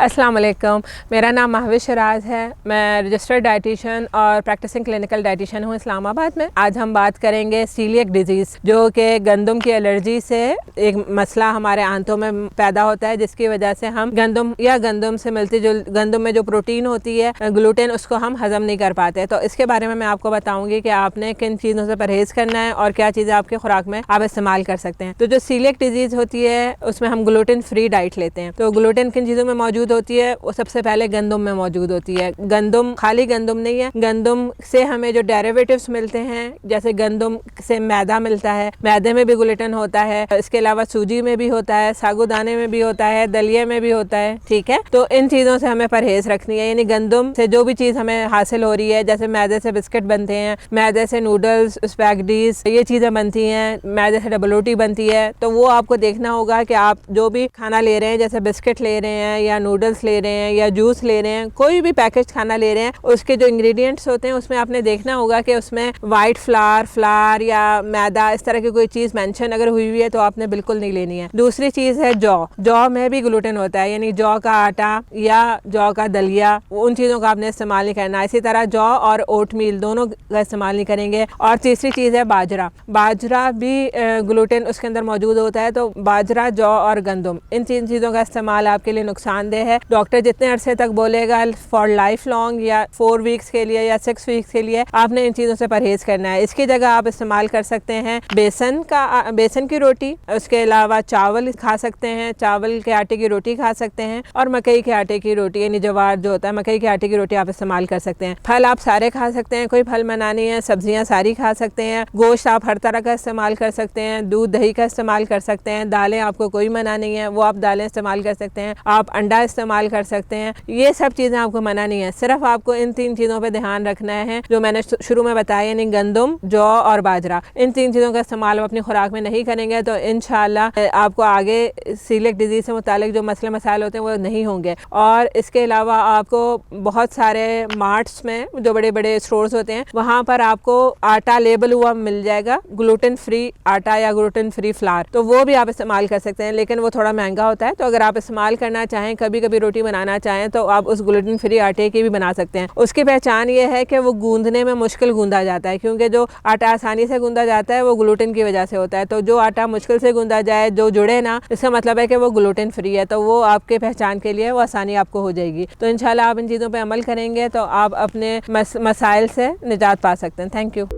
अस्सलाम वालेकुम। मेरा नाम महविश शराज है। मैं रजिस्टर्ड डाइटिशियन और प्रैक्टिसिंग क्लिनिकल डाइटिशियन हूँ इस्लामाबाद में। आज हम बात करेंगे सीलिएक डिजीज़, जो कि गंदम की एलर्जी से एक मसला हमारे आंतों में पैदा होता है, जिसकी वजह से हम गंदम से मिलती जो गंदम में जो प्रोटीन होती है ग्लूटेन, उसको हम हजम नहीं कर पाते। तो इसके बारे में मैं आपको बताऊँगी कि आपने किन चीज़ों से परहेज़ करना है और क्या चीज़ें आपके खुराक में आप इस्तेमाल कर सकते हैं। तो जो सीलिएक डिजीज़ होती है उसमें हम ग्लूटेन फ्री डाइट लेते हैं। तो ग्लूटेन किन चीज़ों में मौजूद होती है? वो सबसे पहले गंदम में मौजूद होती है। गंदम खाली गंदम नहीं है, गंदम से हमें जो डेरिवेटिव्स मिलते हैं, जैसे गंदम से मैदा मिलता है, मैदे में भी ग्लूटेन होता है। इसके अलावा सूजी में भी होता है, साबूदाने में भी होता है, दलिये में भी होता है। ठीक है, तो इन चीज़ों से हमें परहेज रखनी है। यानी गंदम से जो भी चीज़ हमें हासिल हो रही है, जैसे मैदे से बिस्किट बनते हैं, मैदे से नूडल्स, स्पैगडीज, ये चीज़ें बनती हैं, मैदे से डबल रोटी बनती है। तो वो आपको देखना होगा कि आप जो भी खाना ले रहे हैं, जैसे बिस्किट ले रहे हैं या नूडल्स ले रहे हैं या जूस ले रहे हैं, कोई भी पैकेज खाना ले रहे हैं, उसके जो इंग्रेडिएंट्स होते हैं उसमें आपने देखना होगा कि उसमें वाइट फ्लावर या मैदा, इस तरह की कोई चीज़ मेंशन अगर हुई हुई है तो आपने बिल्कुल नहीं लेनी है। दूसरी चीज़ है जौ में भी ग्लूटेन होता है, यानी जौ का आटा या जौ का दलिया, उन चीज़ों का आपने इस्तेमाल नहीं करना। इसी तरह जौ और ओट मील दोनों का इस्तेमाल नहीं करेंगे। और तीसरी चीज़ है बाजरा भी ग्लूटेन उसके अंदर मौजूद होता है। तो बाजरा, जौ और गंदम, इन तीन चीज़ों का इस्तेमाल आपके लिए नुकसानदेह है। डॉक्टर जितने अरसे तक बोलेगा फॉर लाइफ लॉन्ग या 4 वीक्स के लिए या 6 वीक्स के लिए आपने इन चीज़ों से परहेज करना है। इसकी जगह आप इस्तेमाल कर सकते हैं बेसन की रोटी, उसके अलावा चावल खा सकते हैं, चावल के आटे की रोटी खा सकते हैं, और मकई के आटे की रोटी, यानी जवार जो होता है, मकई के आटे की रोटी आप इस्तेमाल कर सकते हैं। फल आप सारे खा सकते हैं, कोई फल मना नहीं है। सब्जियां सारी खा सकते हैं। गोश्त आप हर तरह का इस्तेमाल कर सकते हैं। दूध दही का इस्तेमाल कर सकते हैं। दालें आपको कोई मना नहीं है, वो आप दालें इस्तेमाल कर सकते हैं। आप अंडा इस्तेमाल कर सकते हैं। ये सब चीज़ें आपको मना नहीं है। सिर्फ आपको इन 3 चीज़ों पे ध्यान रखना है जो मैंने शुरू में बताया, यानी गंदम, जौ और बाजरा। इन 3 चीज़ों का इस्तेमाल आप अपनी खुराक में नहीं करेंगे तो इंशाल्लाह आपको आगे सीलिएक डिजीज़ से मुतालिक जो मसले मसाइल होते हैं वो नहीं होंगे। और इसके अलावा आपको बहुत सारे मार्ट्स में, जो बड़े बड़े स्टोर्स होते हैं, वहाँ पर आपको आटा लेबल हुआ मिल जाएगा, ग्लूटेन फ्री आटा या ग्लूटेन फ्री फ्लावर, तो वो भी आप इस्तेमाल कर सकते हैं। लेकिन वो थोड़ा महंगा होता है। तो अगर आप इस्तेमाल करना चाहें, कभी कभी रोटी बनाना चाहें, तो आप उस ग्लूटेन फ्री आटे की भी बना सकते हैं। उसकी पहचान ये है कि वो गूंदने में मुश्किल गूंदा जाता है, क्योंकि जो आटा आसानी से गूंदा जाता है वो ग्लूटेन की वजह से होता है। तो जो आटा मुश्किल से गूंदा जाए, जो जुड़े ना, इसका मतलब है कि वो ग्लूटेन फ्री है। तो वो आपके पहचान के लिए वो आसानी आपको हो जाएगी। तो इंशाल्लाह आप इन चीज़ों पर अमल करेंगे तो आप अपने मसाइल से निजात पा सकते हैं। Thank you.